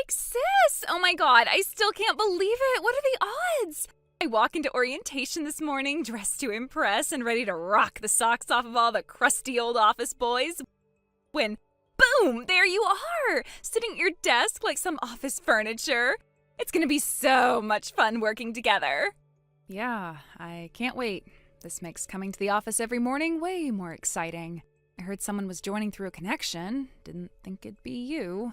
Big sis! Oh my god, I still can't believe it. What are the odds? I walk into orientation this morning dressed to impress and ready to rock the socks off of all the crusty old office boys. When, boom, there you are, sitting at your desk like some office furniture. It's gonna be so much fun working together. Yeah, I can't wait. This makes coming to the office every morning way more exciting. I heard someone was joining through a connection. Didn't think it'd be you.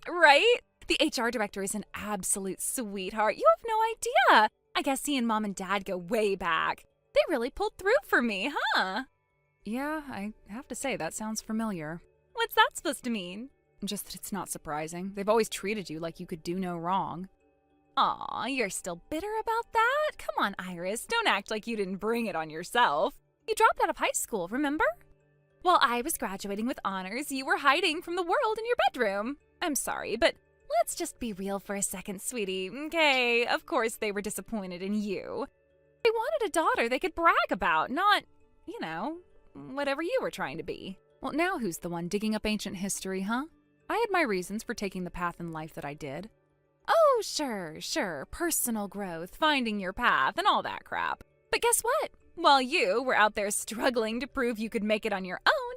Right? The HR director is an absolute sweetheart. You have no idea. I guess he and mom and dad go way back. They really pulled through for me, huh? Yeah, I have to say, that sounds familiar. What's that supposed to mean? Just that it's not surprising. They've always treated you like you could do no wrong. Aw, you're still bitter about that? Come on, Iris, don't act like you didn't bring it on yourself. You dropped out of high school, remember? While I was graduating with honors, you were hiding from the world in your bedroom. I'm sorry, but let's just be real for a second, sweetie, okay? Of course they were disappointed in you. They wanted a daughter they could brag about, not, whatever you were trying to be. Well, now who's the one digging up ancient history, huh? I had my reasons for taking the path in life that I did. Oh, sure, personal growth, finding your path, and all that crap. But guess what? While you were out there struggling to prove you could make it on your own,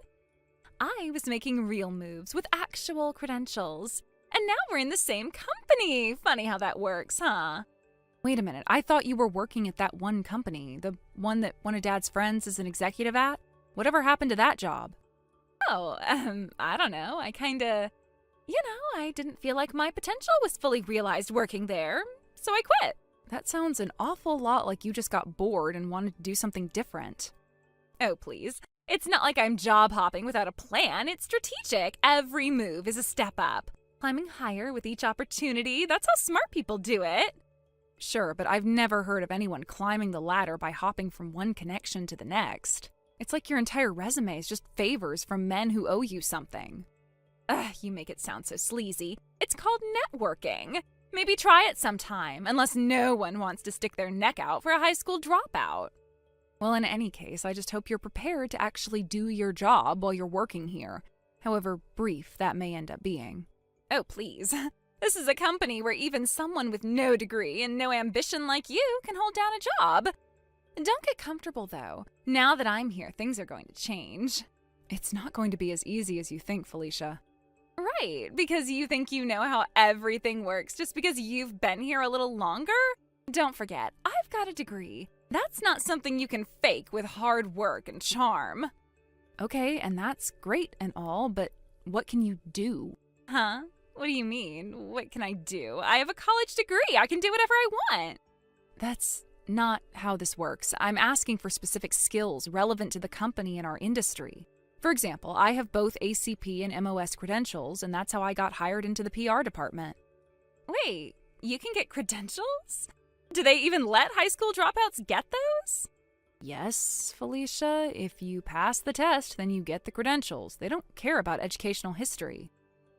I was making real moves with actual credentials. And now we're in the same company. Funny how that works, huh? Wait a minute, I thought you were working at that one company, the one that one of Dad's friends is an executive at? Whatever happened to that job? Oh, I don't know. I didn't feel like my potential was fully realized working there, so I quit. That sounds an awful lot like you just got bored and wanted to do something different. Oh, please. It's not like I'm job hopping without a plan. It's strategic. Every move is a step up. Climbing higher with each opportunity. That's how smart people do it. Sure, but I've never heard of anyone climbing the ladder by hopping from one connection to the next. It's like your entire resume is just favors from men who owe you something. Ugh, you make it sound so sleazy. It's called networking. Maybe try it sometime, unless no one wants to stick their neck out for a high school dropout. Well, in any case, I just hope you're prepared to actually do your job while you're working here, however brief that may end up being. Oh, please. This is a company where even someone with no degree and no ambition like you can hold down a job. Don't get comfortable, though. Now that I'm here, things are going to change. It's not going to be as easy as you think, Felicia. Right, because you think you know how everything works just because you've been here a little longer? Don't forget, I've got a degree. That's not something you can fake with hard work and charm. Okay, and that's great and all, but what can you do? Huh? What do you mean? What can I do? I have a college degree. I can do whatever I want. That's not how this works. I'm asking for specific skills relevant to the company and our industry. For example, I have both ACP and MOS credentials, and that's how I got hired into the PR department. Wait, you can get credentials? Do they even let high school dropouts get those? Yes, Felicia. If you pass the test, then you get the credentials. They don't care about educational history.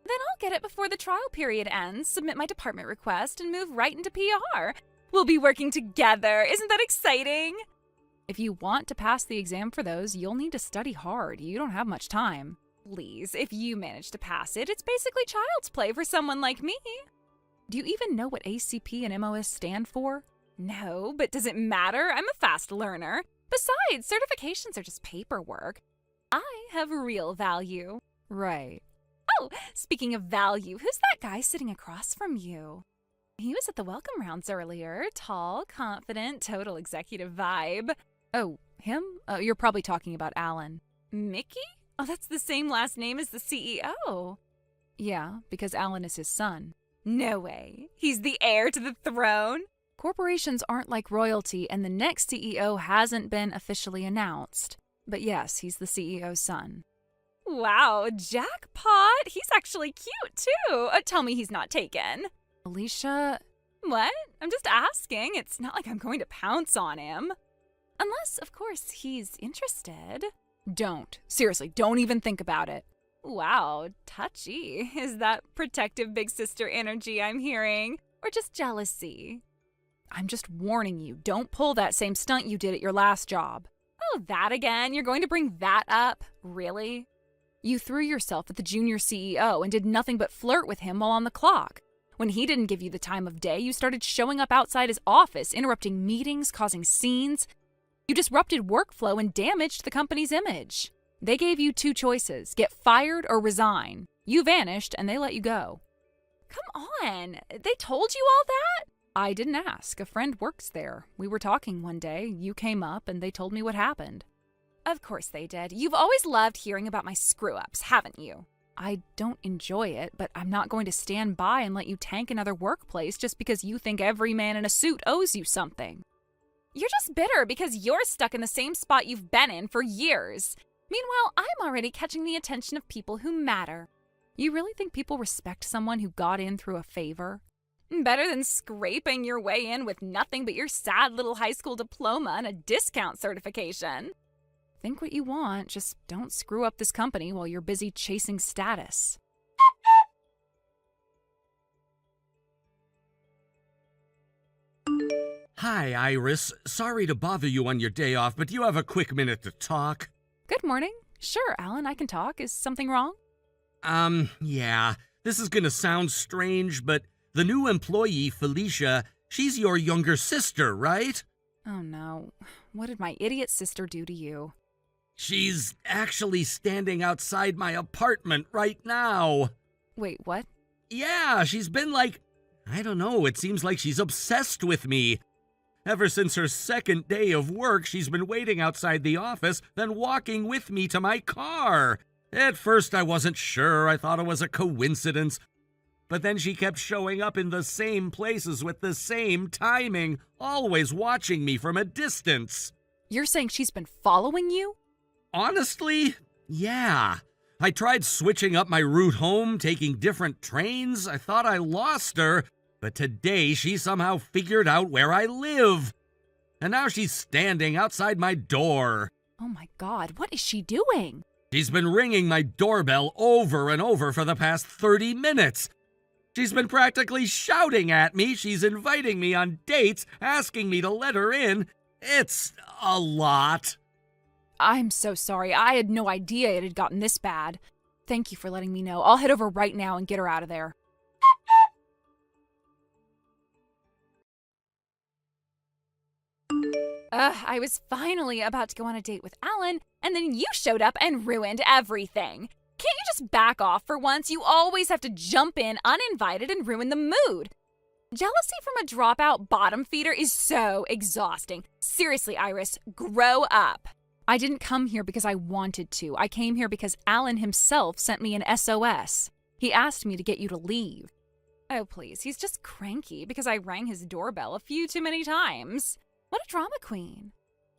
Then I'll get it before the trial period ends, submit my department request, and move right into PR. We'll be working together. Isn't that exciting? If you want to pass the exam for those, you'll need to study hard. You don't have much time. Please, if you manage to pass it, it's basically child's play for someone like me. Do you even know what ACP and MOS stand for? No, but does it matter? I'm a fast learner. Besides, certifications are just paperwork. I have real value. Right. Oh, speaking of value, who's that guy sitting across from you? He was at the welcome rounds earlier. Tall, confident, total executive vibe. Oh, him? You're probably talking about Alan. Mickey? Oh, that's the same last name as the CEO. Yeah, because Alan is his son. No way. He's the heir to the throne? Corporations aren't like royalty, and the next CEO hasn't been officially announced. But yes, he's the CEO's son. Wow, jackpot! He's actually cute, too. Tell me he's not taken. Alicia... What? I'm just asking. It's not like I'm going to pounce on him. Unless, of course, he's interested. Don't. Seriously, don't even think about it. Wow, touchy. Is that protective big sister energy I'm hearing? Or just jealousy? I'm just warning you, don't pull that same stunt you did at your last job. Oh, that again? You're going to bring that up? Really? You threw yourself at the junior CEO and did nothing but flirt with him while on the clock. When he didn't give you the time of day, you started showing up outside his office, interrupting meetings, causing scenes. You disrupted workflow and damaged the company's image. They gave you 2 choices: get fired or resign. You vanished and they let you go. Come on, they told you all that? I didn't ask. A friend works there. We were talking one day. You came up and they told me what happened. Of course they did. You've always loved hearing about my screw-ups, haven't you? I don't enjoy it, but I'm not going to stand by and let you tank another workplace just because you think every man in a suit owes you something. You're just bitter because you're stuck in the same spot you've been in for years. Meanwhile, I'm already catching the attention of people who matter. You really think people respect someone who got in through a favor? Better than scraping your way in with nothing but your sad little high school diploma and a discount certification. Think what you want, just don't screw up this company while you're busy chasing status. Hi, Iris. Sorry to bother you on your day off, but do you have a quick minute to talk? Good morning. Sure, Alan, I can talk. Is something wrong? Yeah. This is gonna sound strange, but the new employee, Felicia, she's your younger sister, right? Oh no. What did my idiot sister do to you? She's actually standing outside my apartment right now. Wait, what? Yeah, she's been I don't know, it seems like she's obsessed with me. Ever since her second day of work, she's been waiting outside the office, then walking with me to my car. At first, I wasn't sure. I thought it was a coincidence. But then she kept showing up in the same places with the same timing, always watching me from a distance. You're saying she's been following you? Honestly, yeah. I tried switching up my route home, taking different trains. I thought I lost her, but today she somehow figured out where I live. And now she's standing outside my door. Oh my God, what is she doing? She's been ringing my doorbell over and over for the past 30 minutes. She's been practically shouting at me. She's inviting me on dates, asking me to let her in. It's a lot. I'm so sorry. I had no idea it had gotten this bad. Thank you for letting me know. I'll head over right now and get her out of there. I was finally about to go on a date with Alan, and then you showed up and ruined everything. Can't you just back off for once? You always have to jump in uninvited and ruin the mood. Jealousy from a dropout bottom feeder is so exhausting. Seriously, Iris, grow up. I didn't come here because I wanted to. I came here because Alan himself sent me an SOS. He asked me to get you to leave. Oh, please, he's just cranky because I rang his doorbell a few too many times. What a drama queen.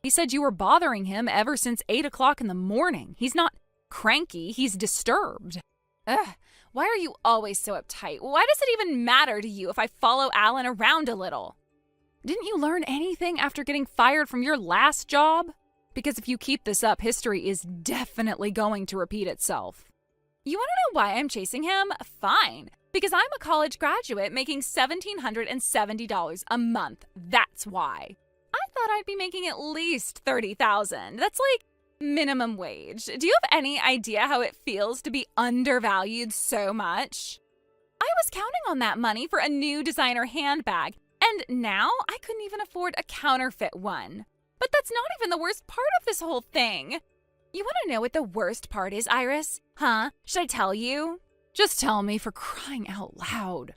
He said you were bothering him ever since 8 o'clock in the morning. He's not cranky, he's disturbed. Ugh, why are you always so uptight? Why does it even matter to you if I follow Alan around a little? Didn't you learn anything after getting fired from your last job? Because if you keep this up, history is definitely going to repeat itself. You want to know why I'm chasing him? Fine. Because I'm a college graduate making $1,770 a month. That's why. I thought I'd be making at least $30,000. That's like minimum wage. Do you have any idea how it feels to be undervalued so much? I was counting on that money for a new designer handbag, and now I couldn't even afford a counterfeit one. But that's not even the worst part of this whole thing. You want to know what the worst part is, Iris? Huh? Should I tell you? Just tell me, for crying out loud.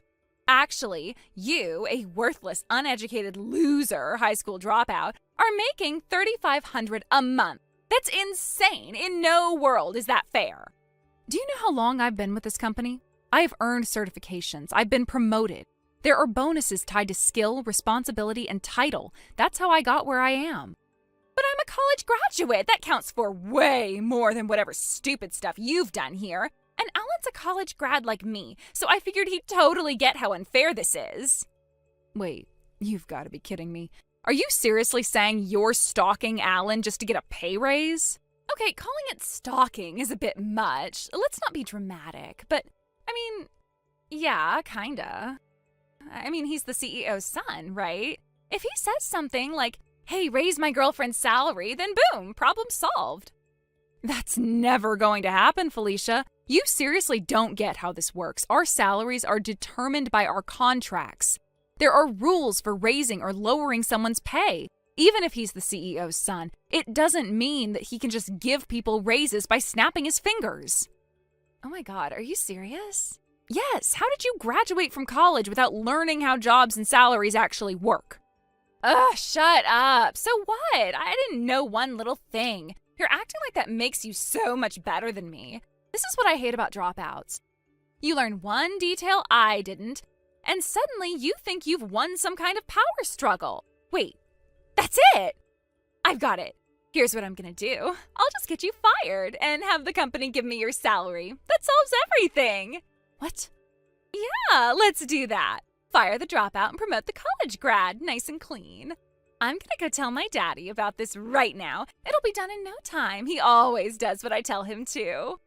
Actually, you, a worthless, uneducated loser high school dropout, are making $3,500 a month. That's insane. In no world is that fair. Do you know how long I've been with this company? I have earned certifications. I've been promoted. There are bonuses tied to skill, responsibility, and title. That's how I got where I am. But I'm a college graduate. That counts for way more than whatever stupid stuff you've done here. And Alan's a college grad like me, so I figured he'd totally get how unfair this is. Wait, you've got to be kidding me. Are you seriously saying you're stalking Alan just to get a pay raise? Okay, calling it stalking is a bit much. Let's not be dramatic, but, I mean, yeah, kinda. I mean, he's the CEO's son, right? If he says something like, hey, raise my girlfriend's salary, then boom, problem solved. That's never going to happen, Felicia. You seriously don't get how this works. Our salaries are determined by our contracts. There are rules for raising or lowering someone's pay. Even if he's the CEO's son, it doesn't mean that he can just give people raises by snapping his fingers. Oh my God, are you serious? Yes, how did you graduate from college without learning how jobs and salaries actually work? Ugh, shut up. So what? I didn't know one little thing. You're acting like that makes you so much better than me. This is what I hate about dropouts. You learn one detail I didn't, and suddenly you think you've won some kind of power struggle. Wait, that's it! I've got it. Here's what I'm gonna do. I'll just get you fired and have the company give me your salary. That solves everything. What? Yeah, let's do that. Fire the dropout and promote the college grad, nice and clean. I'm gonna go tell my daddy about this right now. It'll be done in no time. He always does what I tell him to.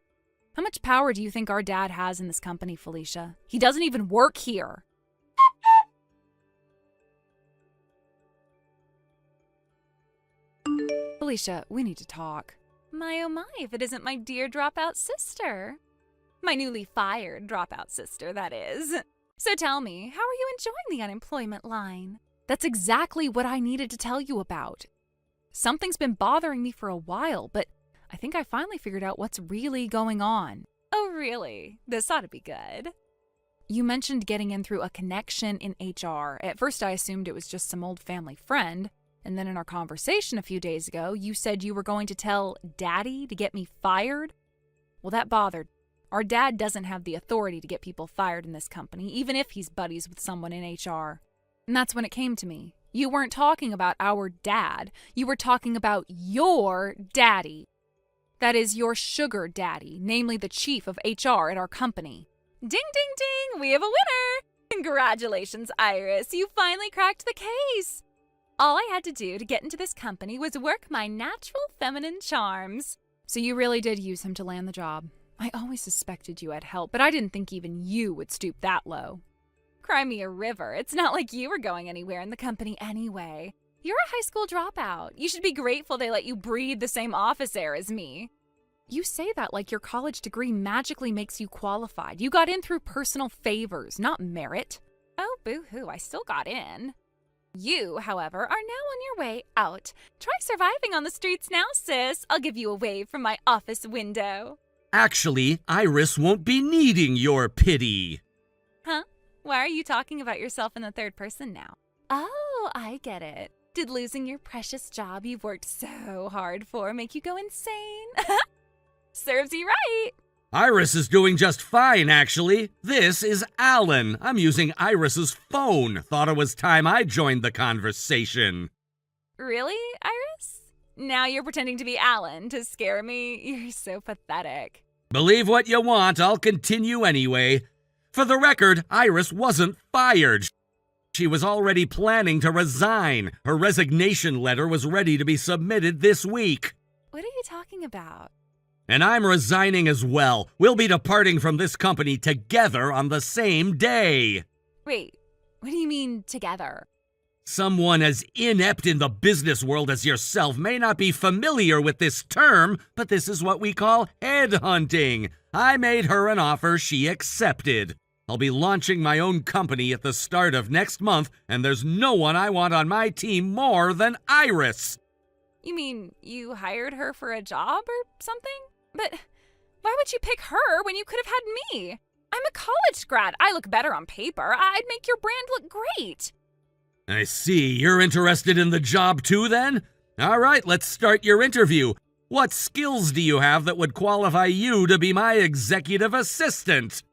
How much power do you think our dad has in this company, Felicia? He doesn't even work here. Felicia, we need to talk. My oh my, if it isn't my dear dropout sister. My newly fired dropout sister, that is. So tell me, how are you enjoying the unemployment line? That's exactly what I needed to tell you about. Something's been bothering me for a while, but I think I finally figured out what's really going on. Oh, really? This ought to be good. You mentioned getting in through a connection in HR. At first, I assumed it was just some old family friend. And then in our conversation a few days ago, you said you were going to tell Daddy to get me fired. Well, that bothered. Our dad doesn't have the authority to get people fired in this company, even if he's buddies with someone in HR. And that's when it came to me. You weren't talking about our dad. You were talking about your daddy. That is your sugar daddy, namely the chief of HR at our company. Ding, ding, ding! We have a winner! Congratulations, Iris. You finally cracked the case. All I had to do to get into this company was work my natural feminine charms. So you really did use him to land the job. I always suspected you had help, but I didn't think even you would stoop that low. Cry me a river. It's not like you were going anywhere in the company anyway. You're a high school dropout. You should be grateful they let you breathe the same office air as me. You say that like your college degree magically makes you qualified. You got in through personal favors, not merit. Oh, boo-hoo, I still got in. You, however, are now on your way out. Try surviving on the streets now, sis. I'll give you a wave from my office window. Actually, Iris won't be needing your pity. Huh? Why are you talking about yourself in the third person now? Oh, I get it. Did losing your precious job you've worked so hard for make you go insane? Serves you right. Iris is doing just fine, actually. This is Alan. I'm using Iris's phone. Thought it was time I joined the conversation. Really, Iris? Now you're pretending to be Alan to scare me? You're so pathetic. Believe what you want, I'll continue anyway. For the record, Iris wasn't fired. She was already planning to resign. Her resignation letter was ready to be submitted this week. What are you talking about? And I'm resigning as well. We'll be departing from this company together on the same day. Wait, what do you mean together? Someone as inept in the business world as yourself may not be familiar with this term, but this is what we call headhunting. I made her an offer she accepted. I'll be launching my own company at the start of next month, and there's no one I want on my team more than Iris. You mean you hired her for a job or something? But why would you pick her when you could have had me? I'm a college grad. I look better on paper. I'd make your brand look great. I see. You're interested in the job too, then? All right, let's start your interview. What skills do you have that would qualify you to be my executive assistant?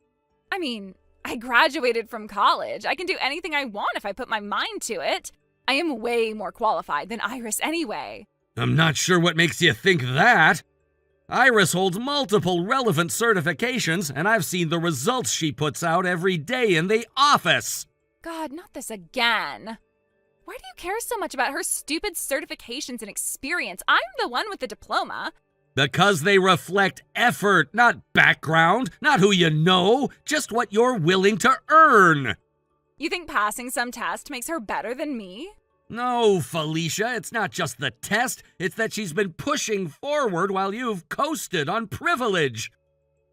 I mean, I graduated from college. I can do anything I want if I put my mind to it. I am way more qualified than Iris anyway. I'm not sure what makes you think that. Iris holds multiple relevant certifications, and I've seen the results she puts out every day in the office. God, not this again. Why do you care so much about her stupid certifications and experience? I'm the one with the diploma. Because they reflect effort, not background, not who you know, just what you're willing to earn. You think passing some test makes her better than me? No, Felicia, it's not just the test. It's that she's been pushing forward while you've coasted on privilege.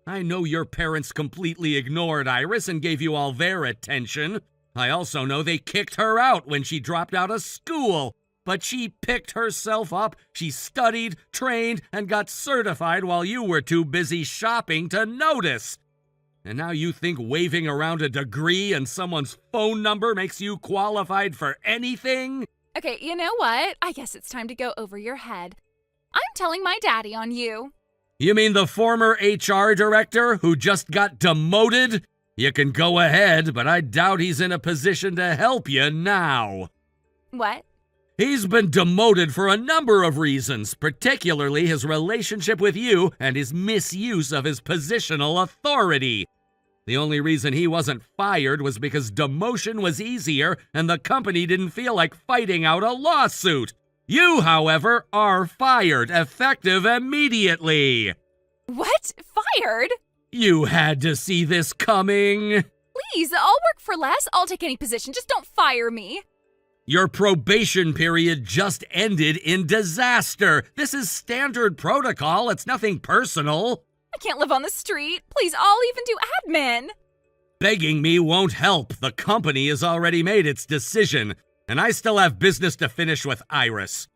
I know your parents completely ignored Iris and gave you all their attention. I also know they kicked her out when she dropped out of school. But she picked herself up, she studied, trained, and got certified while you were too busy shopping to notice. And now you think waving around a degree and someone's phone number makes you qualified for anything? Okay, you know what? I guess it's time to go over your head. I'm telling my daddy on you. You mean the former HR director who just got demoted? You can go ahead, but I doubt he's in a position to help you now. What? He's been demoted for a number of reasons, particularly his relationship with you and his misuse of his positional authority. The only reason he wasn't fired was because demotion was easier and the company didn't feel like fighting out a lawsuit. You, however, are fired, effective immediately. What? Fired? You had to see this coming. Please, I'll work for less. I'll take any position. Just don't fire me. Your probation period just ended in disaster. This is standard protocol. It's nothing personal. I can't live on the street. Please, I'll even do admin. Begging me won't help. The company has already made its decision, and I still have business to finish with Iris.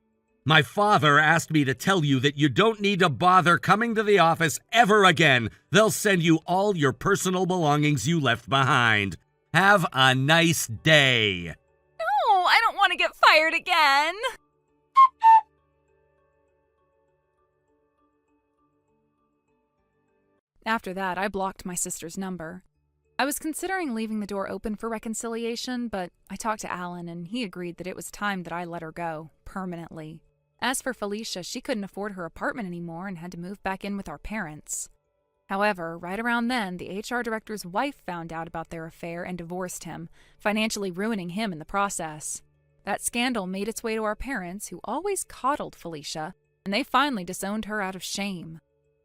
My father asked me to tell you that you don't need to bother coming to the office ever again. They'll send you all your personal belongings you left behind. Have a nice day. No, I don't want to get fired again. After that, I blocked my sister's number. I was considering leaving the door open for reconciliation, but I talked to Alan and he agreed that it was time that I let her go, permanently. As for Felicia, she couldn't afford her apartment anymore and had to move back in with our parents. However, right around then, the HR director's wife found out about their affair and divorced him, financially ruining him in the process. That scandal made its way to our parents, who always coddled Felicia, and they finally disowned her out of shame.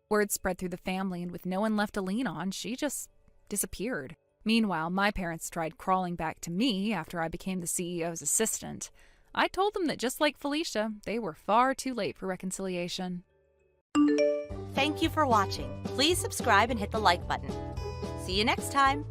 Word spread through the family, and with no one left to lean on, she just disappeared. Meanwhile, my parents tried crawling back to me after I became the CEO's assistant. I told them that just like Felicia, they were far too late for reconciliation. Thank you for watching. Please subscribe and hit the like button. See you next time.